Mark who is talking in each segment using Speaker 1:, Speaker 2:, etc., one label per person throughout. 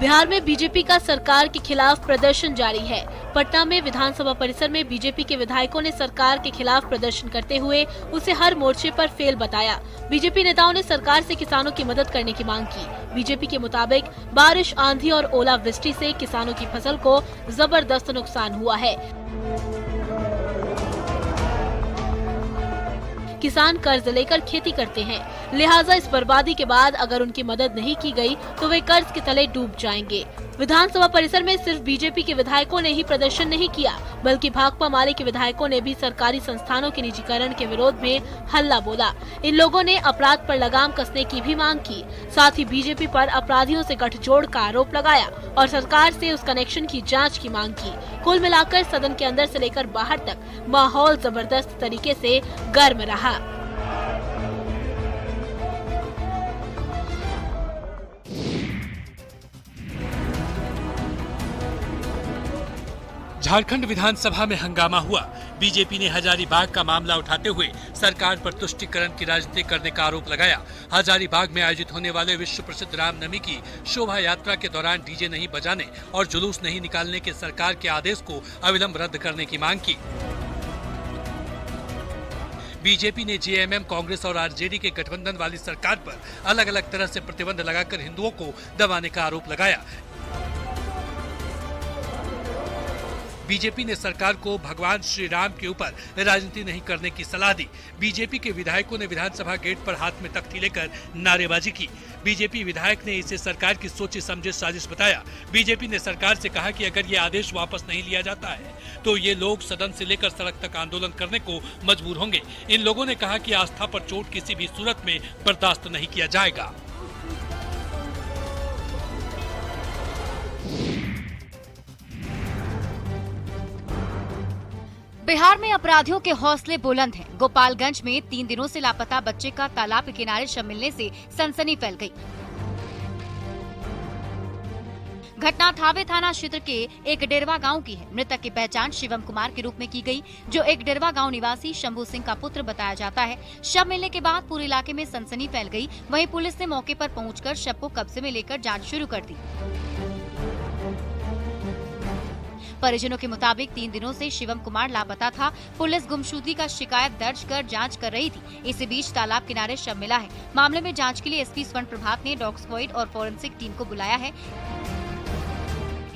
Speaker 1: बिहार में बीजेपी का सरकार के खिलाफ प्रदर्शन जारी है। पटना में विधानसभा परिसर में बीजेपी के विधायकों ने सरकार के खिलाफ प्रदर्शन करते हुए उसे हर मोर्चे पर फेल बताया। बीजेपी नेताओं ने सरकार से किसानों की मदद करने की मांग की। बीजेपी के मुताबिक बारिश, आंधी और ओलावृष्टि से किसानों की फसल को जबरदस्त नुकसान हुआ है। किसान कर्ज लेकर खेती करते हैं, लिहाजा इस बर्बादी के बाद अगर उनकी मदद नहीं की गई तो वे कर्ज के तले डूब जाएंगे। विधानसभा परिसर में सिर्फ बीजेपी के विधायकों ने ही प्रदर्शन नहीं किया, बल्कि भाकपा माले के विधायकों ने भी सरकारी संस्थानों के निजीकरण के विरोध में हल्ला बोला। इन लोगों ने अपराध पर लगाम कसने की भी मांग की। साथ ही बीजेपी पर अपराधियों से गठजोड़ का आरोप लगाया और सरकार से उस कनेक्शन की जांच की मांग की। कुल मिलाकर सदन के अंदर से लेकर बाहर तक माहौल जबरदस्त तरीके से गर्म रहा।
Speaker 2: झारखंड विधानसभा में हंगामा हुआ। बीजेपी ने हजारीबाग का मामला उठाते हुए सरकार पर तुष्टीकरण की राजनीति करने का आरोप लगाया। हजारीबाग में आयोजित होने वाले विश्व प्रसिद्ध रामनवमी की शोभा यात्रा के दौरान डीजे नहीं बजाने और जुलूस नहीं निकालने के सरकार के आदेश को अविलंब रद्द करने की मांग की। बीजेपी ने जेएमएम, कांग्रेस और आरजेडी के गठबंधन वाली सरकार पर अलग अलग तरह से प्रतिबंध लगाकर हिंदुओं को दबाने का आरोप लगाया। बीजेपी ने सरकार को भगवान श्री राम के ऊपर राजनीति नहीं करने की सलाह दी। बीजेपी के विधायकों ने विधानसभा गेट पर हाथ में तख्ती लेकर नारेबाजी की। बीजेपी विधायक ने इसे सरकार की सोची समझे साजिश बताया। बीजेपी ने सरकार से कहा कि अगर ये आदेश वापस नहीं लिया जाता है तो ये लोग सदन से लेकर सड़क तक आंदोलन करने को मजबूर होंगे। इन लोगों ने कहा कि आस्था पर चोट किसी भी सूरत में बर्दाश्त नहीं किया जाएगा।
Speaker 3: बिहार में अपराधियों के हौसले बुलंद हैं। गोपालगंज में 3 दिनों से लापता बच्चे का तालाब के किनारे शव मिलने से सनसनी फैल गई। घटना थावे थाना क्षेत्र के एक डेरवा गांव की है। मृतक की पहचान शिवम कुमार के रूप में की गई, जो एक डेरवा गांव निवासी शंभू सिंह का पुत्र बताया जाता है। शव मिलने के बाद पूरे इलाके में सनसनी फैल गई। वहीं पुलिस ने मौके पर पहुंचकर शव को कब्जे में लेकर जांच शुरू कर दी। परिजनों के मुताबिक 3 दिनों से शिवम कुमार लापता था। पुलिस गुमशुदगी का शिकायत दर्ज कर जांच कर रही थी। इसी बीच तालाब किनारे शव मिला है। मामले में जांच के लिए एसपी स्वर्ण प्रभात ने डॉग स्क्वाड और फॉरेंसिक टीम को बुलाया है।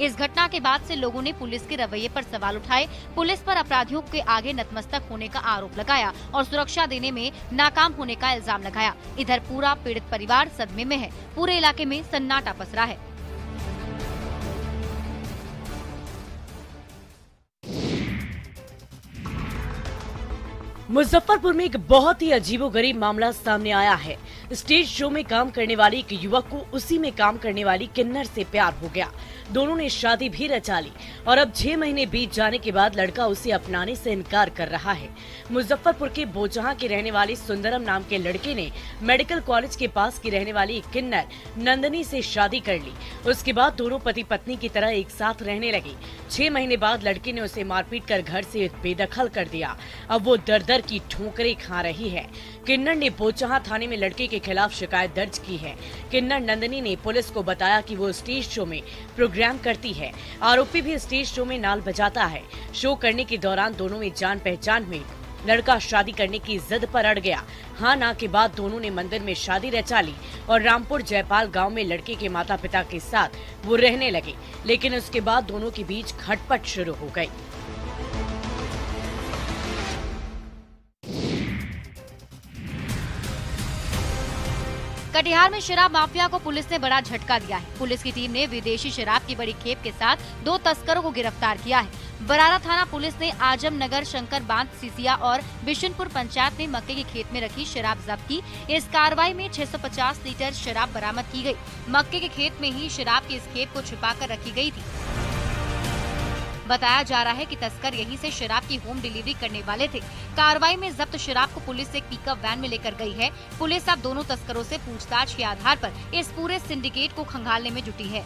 Speaker 3: इस घटना के बाद से लोगों ने पुलिस के रवैये पर सवाल उठाए। पुलिस पर अपराधियों के आगे नतमस्तक होने का आरोप लगाया और सुरक्षा देने में नाकाम होने का इल्जाम लगाया। इधर पूरा पीड़ित परिवार सदमे में है। पूरे इलाके में सन्नाटा पसरा है।
Speaker 4: मुजफ्फरपुर में एक बहुत ही अजीबोगरीब मामला सामने आया है। स्टेज शो में काम करने वाली एक युवक को उसी में काम करने वाली किन्नर से प्यार हो गया। दोनों ने शादी भी रचा ली और अब 6 महीने बीत जाने के बाद लड़का उसे अपनाने से इनकार कर रहा है। मुजफ्फरपुर के बोचहा के रहने वाले सुंदरम नाम के लड़के ने मेडिकल कॉलेज के पास की रहने वाली किन्नर नंदनी से शादी कर ली। उसके बाद दोनों पति पत्नी की तरह एक साथ रहने लगे। 6 महीने बाद लड़के ने उसे मारपीट कर घर से बेदखल कर दिया। अब वो दर की ठोकरें खा रही है। किन्नर ने बोचहा थाने में लड़के के खिलाफ शिकायत दर्ज की है। किन्नर नंदनी ने पुलिस को बताया कि वो स्टेज शो में प्रोग्राम करती है। आरोपी भी स्टेज शो में नाल बजाता है। शो करने के दौरान दोनों में जान पहचान हुई। लड़का शादी करने की जिद पर अड़ गया। हाँ ना के बाद दोनों ने मंदिर में शादी रचा ली और रामपुर जयपाल गांव में लड़के के माता पिता के साथ वो रहने लगे। लेकिन उसके बाद दोनों के बीच खटपट शुरू हो गई।
Speaker 3: कटिहार में शराब माफिया को पुलिस ने बड़ा झटका दिया है। पुलिस की टीम ने विदेशी शराब की बड़ी खेप के साथ 2 तस्करों को गिरफ्तार किया है। बरारा थाना पुलिस ने आजमनगर, शंकर बांध, सिसिया और बिशनपुर पंचायत में मक्के की खेत में रखी शराब जब्त की। इस कार्रवाई में 650 लीटर शराब बरामद की गई। मक्के के खेत में ही शराब की इस खेप को छुपाकर रखी गई थी। बताया जा रहा है कि तस्कर यहीं से शराब की होम डिलीवरी करने वाले थे। कार्रवाई में जब्त शराब को पुलिस एक पिकअप वैन में लेकर गई है। पुलिस अब दोनों तस्करों से पूछताछ के आधार पर इस पूरे सिंडिकेट को खंगालने में जुटी है।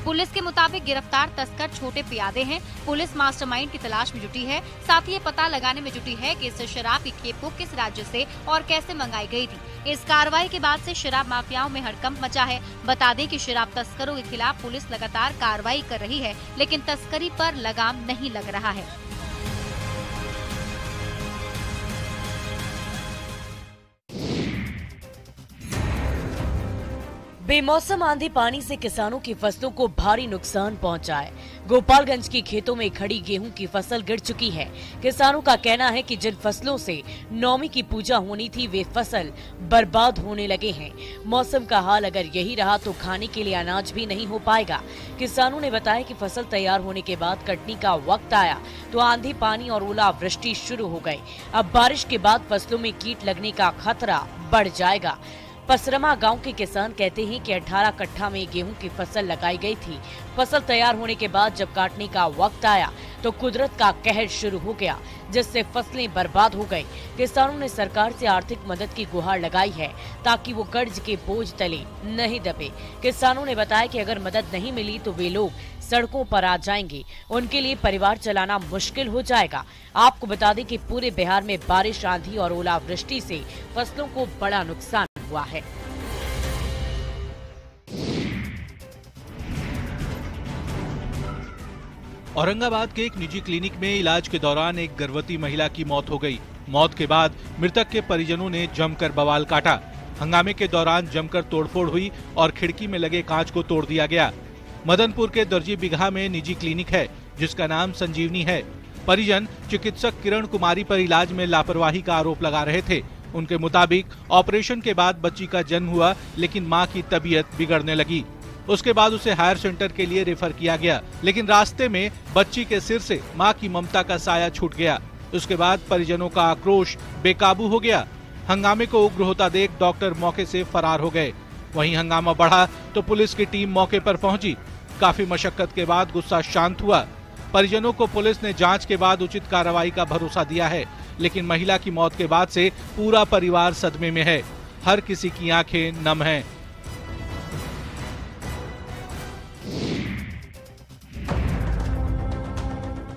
Speaker 3: पुलिस के मुताबिक गिरफ्तार तस्कर छोटे पियादे हैं। पुलिस मास्टरमाइंड की तलाश में जुटी है। साथ ही ये पता लगाने में जुटी है कि इस शराब की खेप को किस राज्य से और कैसे मंगाई गई थी। इस कार्रवाई के बाद से शराब माफियाओं में हड़कंप मचा है। बता दें कि शराब तस्करों के खिलाफ पुलिस लगातार कार्रवाई कर रही है, लेकिन तस्करी पर लगाम नहीं लग रहा है।
Speaker 4: बेमौसम आंधी पानी से किसानों की फसलों को भारी नुकसान पहुंचा है। गोपालगंज की खेतों में खड़ी गेहूं की फसल गिर चुकी है। किसानों का कहना है कि जिन फसलों से नौमी की पूजा होनी थी वे फसल बर्बाद होने लगे हैं। मौसम का हाल अगर यही रहा तो खाने के लिए अनाज भी नहीं हो पाएगा। किसानों ने बताया कि फसल तैयार होने के बाद कटनी का वक्त आया तो आंधी पानी और ओलावृष्टि शुरू हो गई। अब बारिश के बाद फसलों में कीट लगने का खतरा बढ़ जाएगा। पसरमा गांव के किसान कहते हैं कि 18 कट्ठा में गेहूं की फसल लगाई गई थी। फसल तैयार होने के बाद जब काटने का वक्त आया तो कुदरत का कहर शुरू हो गया, जिससे फसलें बर्बाद हो गई। किसानों ने सरकार से आर्थिक मदद की गुहार लगाई है ताकि वो कर्ज के बोझ तले नहीं दबे। किसानों ने बताया कि अगर मदद नहीं मिली तो वे लोग सड़कों पर आ जाएंगे। उनके लिए परिवार चलाना मुश्किल हो जाएगा। आपको बता दें कि पूरे बिहार में बारिश, आंधी और ओलावृष्टि से फसलों को बड़ा नुकसान हुआ है।
Speaker 5: औरंगाबाद के एक निजी क्लिनिक में इलाज के दौरान एक गर्भवती महिला की मौत हो गई। मौत के बाद मृतक के परिजनों ने जमकर बवाल काटा। हंगामे के दौरान जमकर तोड़फोड़ हुई और खिड़की में लगे कांच को तोड़ दिया गया। मदनपुर के दर्जी बिगहा में निजी क्लिनिक है जिसका नाम संजीवनी है। परिजन चिकित्सक किरण कुमारी पर इलाज में लापरवाही का आरोप लगा रहे थे। उनके मुताबिक ऑपरेशन के बाद बच्ची का जन्म हुआ, लेकिन मां की तबीयत बिगड़ने लगी। उसके बाद उसे हायर सेंटर के लिए रेफर किया गया, लेकिन रास्ते में बच्ची के सिर से मां की ममता का साया छूट गया। उसके बाद परिजनों का आक्रोश बेकाबू हो गया। हंगामे को उग्र होता देख डॉक्टर मौके से फरार हो गए। वहीं हंगामा बढ़ा तो पुलिस की टीम मौके पर पहुंची। काफी मशक्कत के बाद गुस्सा शांत हुआ। परिजनों को पुलिस ने जांच के बाद उचित कार्रवाई का भरोसा दिया है, लेकिन महिला की मौत के बाद से पूरा परिवार सदमे में है। हर किसी की आंखें नम हैं।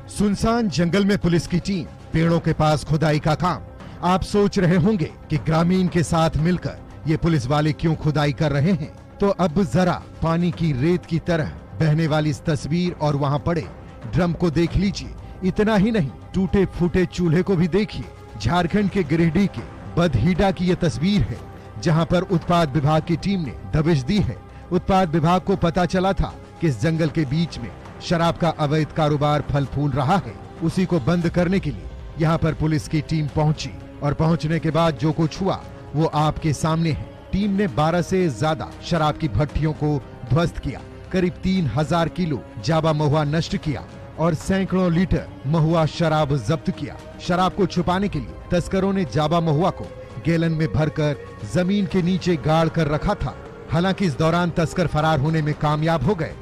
Speaker 6: सुनसान जंगल में पुलिस की टीम, पेड़ों के पास खुदाई का काम। आप सोच रहे होंगे कि ग्रामीण के साथ मिलकर ये पुलिस वाले क्यों खुदाई कर रहे हैं, तो अब जरा पानी की रेत की तरह बहने वाली इस तस्वीर और वहाँ पड़े ड्रम को देख लीजिए। इतना ही नहीं, टूटे फूटे चूल्हे को भी देखिए। झारखंड के गिरिडीह के बदहीडा की यह तस्वीर है, जहां पर उत्पाद विभाग की टीम ने दबिश दी है। उत्पाद विभाग को पता चला था कि इस जंगल के बीच में शराब का अवैध कारोबार फल फूल रहा है। उसी को बंद करने के लिए यहाँ पर पुलिस की टीम पहुंची और पहुंचने के बाद जो कुछ हुआ वो आपके सामने है। टीम ने 12 से ज्यादा शराब की भट्टियों को ध्वस्त किया, करीब 3000 किलो जावा महुआ नष्ट किया और सैकड़ों लीटर महुआ शराब जब्त किया। शराब को छुपाने के लिए तस्करों ने जावा महुआ को गैलन में भरकर जमीन के नीचे गाड़ कर रखा था। हालांकि इस दौरान तस्कर फरार होने में कामयाब हो गए।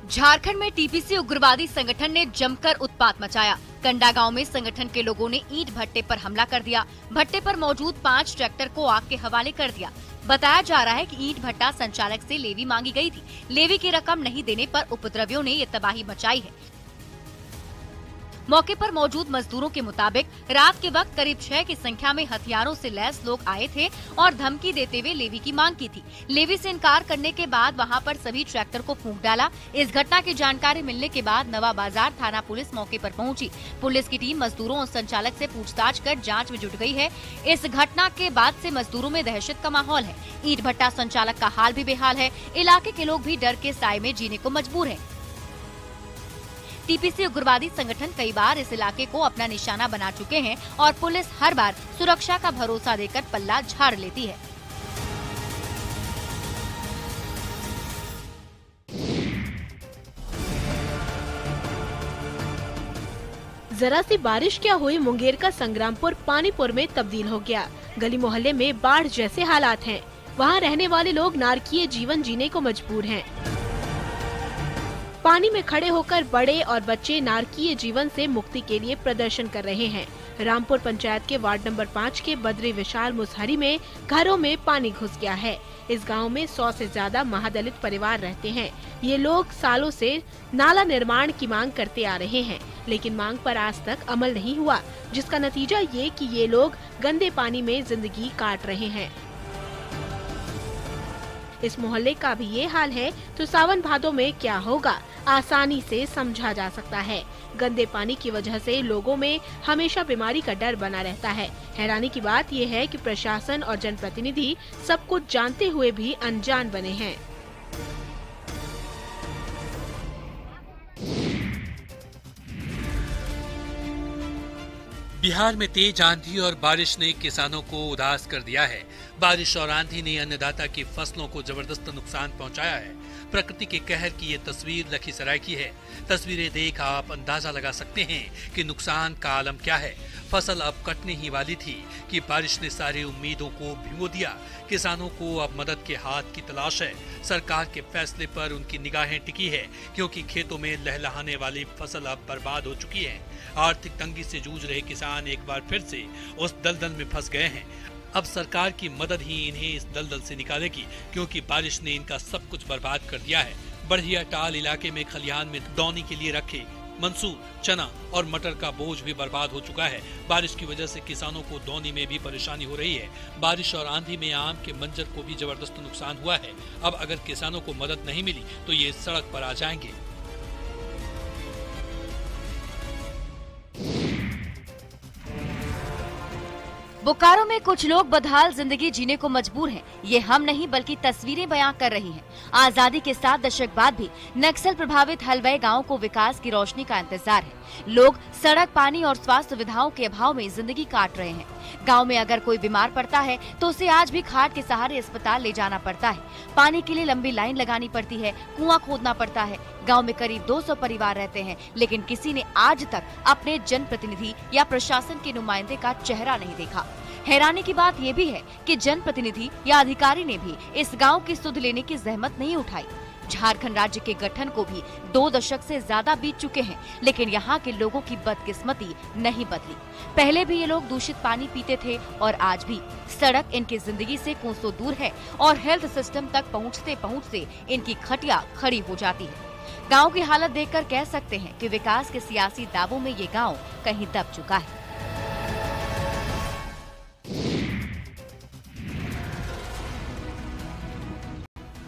Speaker 3: झारखंड में टीपीसी उग्रवादी संगठन ने जमकर उत्पात मचाया। कंडा गांव में संगठन के लोगों ने ईंट भट्टे पर हमला कर दिया। भट्टे पर मौजूद 5 ट्रैक्टर को आग के हवाले कर दिया। बताया जा रहा है कि ईंट भट्टा संचालक से लेवी मांगी गई थी। लेवी की रकम नहीं देने पर उपद्रवियों ने ये तबाही मचाई है। मौके पर मौजूद मजदूरों के मुताबिक रात के वक्त करीब 6 की संख्या में हथियारों से लैस लोग आए थे और धमकी देते हुए लेवी की मांग की थी। लेवी से इनकार करने के बाद वहां पर सभी ट्रैक्टर को फूंक डाला। इस घटना की जानकारी मिलने के बाद नवा बाजार थाना पुलिस मौके पर पहुंची। पुलिस की टीम मजदूरों और संचालक से पूछताछ कर जांच में जुट गई है। इस घटना के बाद से मजदूरों में दहशत का माहौल है। ईंट भट्टा संचालक का हाल भी बेहाल है। इलाके के लोग भी डर के साए में जीने को मजबूर हैं। टीपीसी उग्रवादी संगठन कई बार इस इलाके को अपना निशाना बना चुके हैं और पुलिस हर बार सुरक्षा का भरोसा देकर पल्ला झाड़ लेती है।
Speaker 1: जरा सी बारिश क्या हुई, मुंगेर का संग्रामपुर पानीपुर में तब्दील हो गया। गली मोहल्ले में बाढ़ जैसे हालात हैं। वहां रहने वाले लोग नारकीय जीवन जीने को मजबूर हैं। पानी में खड़े होकर बड़े और बच्चे नारकीय जीवन से मुक्ति के लिए प्रदर्शन कर रहे हैं। रामपुर पंचायत के वार्ड नंबर 5 के बद्री विशाल मुसहरी में घरों में पानी घुस गया है। इस गांव में 100 से ज्यादा महादलित परिवार रहते हैं। ये लोग सालों से नाला निर्माण की मांग करते आ रहे हैं, लेकिन मांग पर आज तक अमल नहीं हुआ, जिसका नतीजा ये कि ये लोग गंदे पानी में जिंदगी काट रहे हैं। इस मोहल्ले का भी ये हाल है तो सावन भादों में क्या होगा, आसानी से समझा जा सकता है। गंदे पानी की वजह से लोगों में हमेशा बीमारी का डर बना रहता है। हैरानी की बात यह है कि प्रशासन और जनप्रतिनिधि सब कुछ जानते हुए भी अनजान बने हैं।
Speaker 2: बिहार में तेज आंधी और बारिश ने किसानों को उदास कर दिया है। बारिश और आंधी ने अन्नदाता की फसलों को जबरदस्त नुकसान पहुंचाया है। प्रकृति के कहर की ये तस्वीर लखीसराय की है। तस्वीरें देख आप अंदाजा लगा सकते हैं कि नुकसान का आलम क्या है। फसल अब कटने ही वाली थी कि बारिश ने सारी उम्मीदों को भिगो दिया। किसानों को अब मदद के हाथ की तलाश है। सरकार के फैसले पर उनकी निगाहें टिकी है, क्योंकि खेतों में लहलहाने वाली फसल अब बर्बाद हो चुकी है। आर्थिक तंगी से जूझ रहे किसान एक बार फिर से उस दलदल में फंस गए हैं। अब सरकार की मदद ही इन्हें इस दलदल से निकालेगी, क्योंकि बारिश ने इनका सब कुछ बर्बाद कर दिया है। बढ़िया टाल इलाके में खलिहान में दौनी के लिए रखे मंसूर, चना और मटर का बोझ भी बर्बाद हो चुका है। बारिश की वजह से किसानों को दौनी में भी परेशानी हो रही है। बारिश और आंधी में आम के मंजर को भी जबरदस्त नुकसान हुआ है। अब अगर किसानों को मदद नहीं मिली तो ये सड़क पर आ जाएंगे।
Speaker 3: बोकारो में कुछ लोग बदहाल जिंदगी जीने को मजबूर हैं। ये हम नहीं बल्कि तस्वीरें बयां कर रही हैं। आजादी के 7 दशक बाद भी नक्सल प्रभावित हलवई गांव को विकास की रोशनी का इंतजार है। लोग सड़क, पानी और स्वास्थ्य सुविधाओं के अभाव में जिंदगी काट रहे हैं। गांव में अगर कोई बीमार पड़ता है तो उसे आज भी खाट के सहारे अस्पताल ले जाना पड़ता है। पानी के लिए लंबी लाइन लगानी पड़ती है, कुआं खोदना पड़ता है। गांव में करीब 200 परिवार रहते हैं, लेकिन किसी ने आज तक अपने जनप्रतिनिधि या प्रशासन के नुमाइंदे का चेहरा नहीं देखा। हैरानी की बात ये भी है कि जनप्रतिनिधि या अधिकारी ने भी इस गांव की सुध लेने की जहमत नहीं उठाई। झारखंड राज्य के गठन को भी 2 दशक से ज्यादा बीत चुके हैं, लेकिन यहाँ के लोगों की बदकिस्मती नहीं बदली। पहले भी ये लोग दूषित पानी पीते थे और आज भी सड़क इनकी जिंदगी से कोसों दूर है और हेल्थ सिस्टम तक पहुँचते पहुँचते इनकी खटिया खड़ी हो जाती है। गाँव की हालत देखकर कह सकते हैं कि विकास के सियासी दावों में ये गाँव कहीं दब चुका है।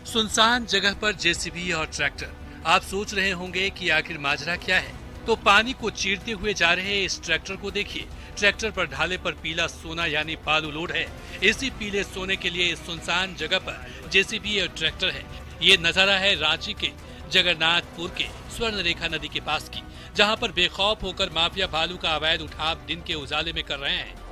Speaker 2: सुनसान जगह पर जेसीबी और ट्रैक्टर। आप सोच रहे होंगे कि आखिर माजरा क्या है, तो पानी को चीरते हुए जा रहे इस ट्रैक्टर को देखिए। ट्रैक्टर पर ढाले पर पीला सोना यानी बालू लोड है। इसी पीले सोने के लिए इस सुनसान जगह पर जेसीबी और ट्रैक्टर है। ये नजारा है रांची के जगन्नाथपुर के स्वर्ण रेखा नदी के पास की, जहां पर बेखौफ होकर माफिया बालू का अवैध उठाव दिन के उजाले में कर रहे हैं।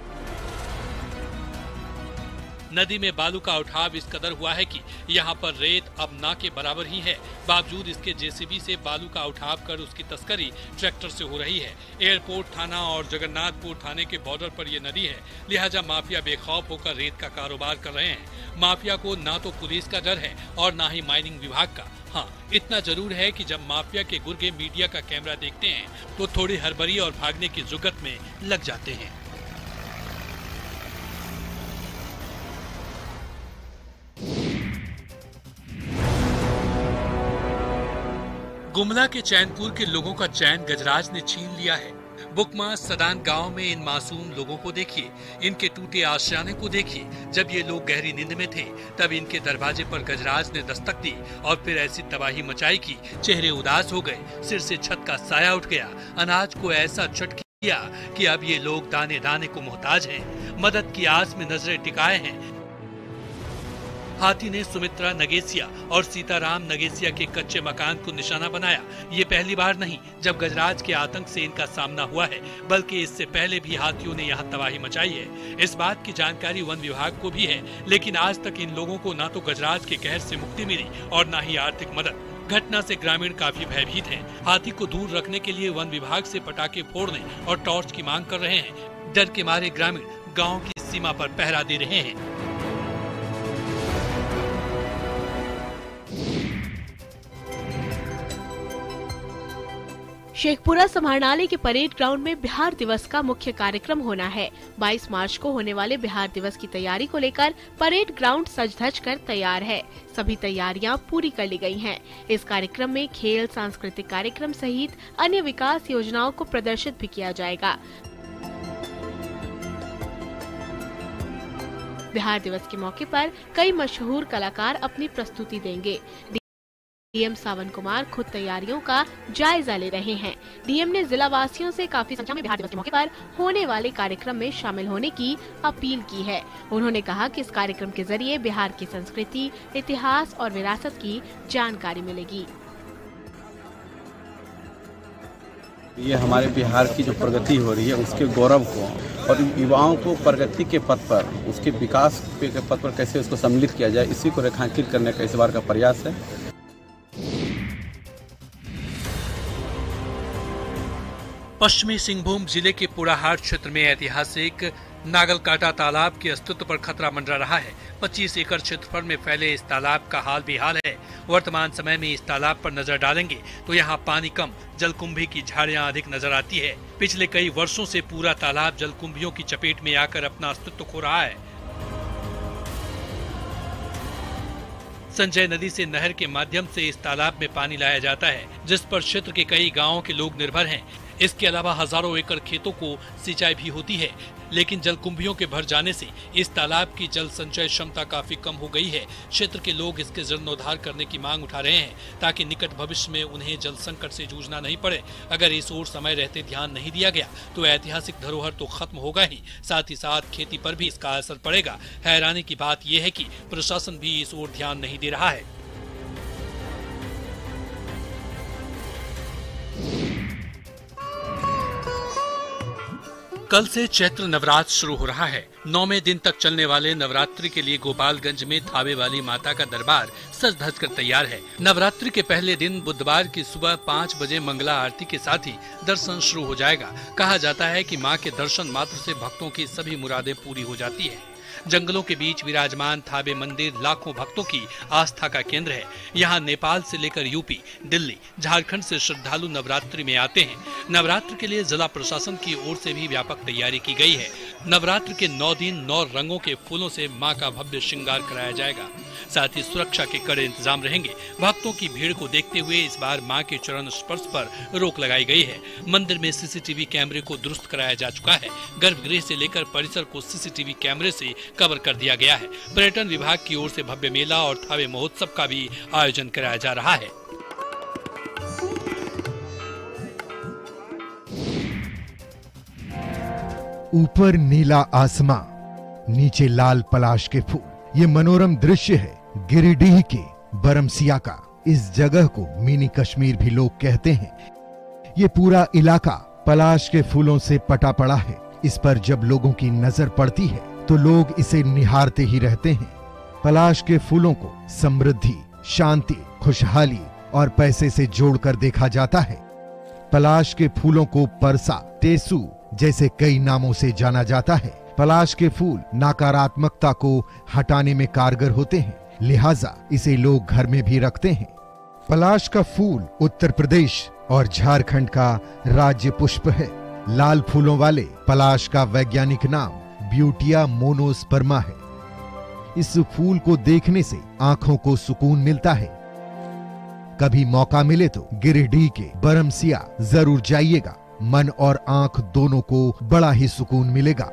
Speaker 2: नदी में बालू का उठाव इस कदर हुआ है कि यहाँ पर रेत अब ना के बराबर ही है। बावजूद इसके जेसीबी से बालू का उठाव कर उसकी तस्करी ट्रैक्टर से हो रही है। एयरपोर्ट थाना और जगन्नाथपुर थाने के बॉर्डर पर यह नदी है, लिहाजा माफिया बेखौफ होकर रेत का कारोबार कर रहे हैं। माफिया को ना तो पुलिस का डर है और ना ही माइनिंग विभाग का। हाँ, इतना जरूर है कि जब माफिया के गुर्गे मीडिया का कैमरा देखते हैं तो थोड़ी हड़बड़ी और भागने की जुगत में लग जाते हैं। गुमला के चैनपुर के लोगों का चैन गजराज ने छीन लिया है। बुकमा सदान गांव में इन मासूम लोगों को देखिए, इनके टूटे आशियाने को देखिए। जब ये लोग गहरी नींद में थे तब इनके दरवाजे पर गजराज ने दस्तक दी और फिर ऐसी तबाही मचाई कि चेहरे उदास हो गए, सिर से छत का साया उठ गया। अनाज को ऐसा चट किया कि अब ये लोग दाने दाने को मोहताज हैं। मदद की आस में नजरें टिकाए हैं। हाथी ने सुमित्रा नगेसिया और सीताराम नगेसिया के कच्चे मकान को निशाना बनाया। ये पहली बार नहीं जब गजराज के आतंक से इनका सामना हुआ है, बल्कि इससे पहले भी हाथियों ने यहाँ तबाही मचाई है। इस बात की जानकारी वन विभाग को भी है, लेकिन आज तक इन लोगों को ना तो गजराज के कहर से मुक्ति मिली और न ही आर्थिक मदद। घटना से ग्रामीण काफी भयभीत हैं। हाथी को दूर रखने के लिए वन विभाग से पटाखे फोड़ने और टॉर्च की मांग कर रहे हैं। डर के मारे ग्रामीण गाँव की सीमा पर पहरा दे रहे हैं।
Speaker 1: शेखपुरा समाहरणालय के परेड ग्राउंड में बिहार दिवस का मुख्य कार्यक्रम होना है। 22 मार्च को होने वाले बिहार दिवस की तैयारी को लेकर परेड ग्राउंड सज-धज कर तैयार है। सभी तैयारियां पूरी कर ली गई हैं। इस कार्यक्रम में खेल, सांस्कृतिक कार्यक्रम सहित अन्य विकास योजनाओं को प्रदर्शित भी किया जाएगा। बिहार दिवस के मौके पर कई मशहूर कलाकार अपनी प्रस्तुति देंगे। डीएम सावन कुमार खुद तैयारियों का जायजा ले रहे हैं। डीएम ने जिला वासियों से काफी संख्या में बिहार दिवस के मौके पर होने वाले कार्यक्रम में शामिल होने की अपील की है। उन्होंने कहा कि इस कार्यक्रम के जरिए बिहार की संस्कृति, इतिहास और विरासत की जानकारी मिलेगी।
Speaker 7: ये हमारे बिहार की जो प्रगति हो रही है उसके गौरव को और युवाओं को प्रगति के पथ पर, उसके विकास के पथ पर कैसे उसको सम्मिलित किया जाए, इसी को रेखांकित करने का इस बार का प्रयास है।
Speaker 2: पश्चिमी सिंहभूम जिले के पुराहाट क्षेत्र में ऐतिहासिक नागलकाटा तालाब के अस्तित्व पर खतरा मंडरा रहा है। 25 एकड़ क्षेत्रफल में फैले इस तालाब का हाल बेहाल है। वर्तमान समय में इस तालाब पर नजर डालेंगे तो यहाँ पानी कम, जलकुंभी की झाड़ियाँ अधिक नजर आती है। पिछले कई वर्षों से पूरा तालाब जलकुंभियों की चपेट में आकर अपना अस्तित्व खो रहा है। संजय नदी से नहर के माध्यम से इस तालाब में पानी लाया जाता है, जिस पर क्षेत्र के कई गांवों के लोग निर्भर हैं। इसके अलावा हजारों एकड़ खेतों को सिंचाई भी होती है, लेकिन जलकुंभियों के भर जाने से इस तालाब की जल संचय क्षमता काफी कम हो गई है। क्षेत्र के लोग इसके जीर्णोद्धार करने की मांग उठा रहे हैं ताकि निकट भविष्य में उन्हें जल संकट से जूझना नहीं पड़े। अगर इस ओर समय रहते ध्यान नहीं दिया गया तो ऐतिहासिक धरोहर तो खत्म होगा ही, साथ ही साथ खेती पर भी इसका असर पड़ेगा। हैरानी की बात यह है कि प्रशासन भी इस ओर ध्यान नहीं दे रहा है। कल से चैत्र नवरात्र शुरू हो रहा है। 9वें दिन तक चलने वाले नवरात्रि के लिए गोपालगंज में थावे वाली माता का दरबार सज धज कर तैयार है। नवरात्रि के पहले दिन बुधवार की सुबह 5 बजे मंगला आरती के साथ ही दर्शन शुरू हो जाएगा। कहा जाता है कि मां के दर्शन मात्र से भक्तों की सभी मुरादें पूरी हो जाती है। जंगलों के बीच विराजमान थावे मंदिर लाखों भक्तों की आस्था का केंद्र है। यहाँ नेपाल से लेकर यूपी, दिल्ली, झारखंड से श्रद्धालु नवरात्रि में आते हैं। नवरात्र के लिए जिला प्रशासन की ओर से भी व्यापक तैयारी की गई है। नवरात्र के 9 दिन 9 रंगों के फूलों से मां का भव्य श्रृंगार कराया जाएगा। साथ ही सुरक्षा के कड़े इंतजाम रहेंगे। भक्तों की भीड़ को देखते हुए इस बार मां के चरण स्पर्श पर रोक लगाई गई है। मंदिर में सीसीटीवी कैमरे को दुरुस्त कराया जा चुका है। गर्भगृह से लेकर परिसर को सीसीटीवी कैमरे से कवर कर दिया गया है। पर्यटन विभाग की ओर से भव्य मेला और थावे महोत्सव का भी आयोजन कराया जा रहा है।
Speaker 6: ऊपर नीला आसमां, नीचे लाल पलाश के फूल, ये मनोरम दृश्य है गिरिडीह के बरमसिया का। इस जगह को मिनी कश्मीर भी लोग कहते हैं। ये पूरा इलाका पलाश के फूलों से पटा पड़ा है। इस पर जब लोगों की नजर पड़ती है तो लोग इसे निहारते ही रहते हैं। पलाश के फूलों को समृद्धि, शांति, खुशहाली और पैसे से जोड़कर देखा जाता है। पलाश के फूलों को परसा, टेसू जैसे कई नामों से जाना जाता है। पलाश के फूल नकारात्मकता को हटाने में कारगर होते हैं, लिहाजा इसे लोग घर में भी रखते हैं। पलाश का फूल उत्तर प्रदेश और झारखंड का राज्य पुष्प है। लाल फूलों वाले पलाश का वैज्ञानिक नाम ब्यूटिया मोनोस्पर्मा है। इस फूल को देखने से आंखों को सुकून मिलता है। कभी मौका मिले तो गिरिडीह के बरमसिया जरूर जाइएगा। मन और आंख दोनों को बड़ा ही सुकून मिलेगा।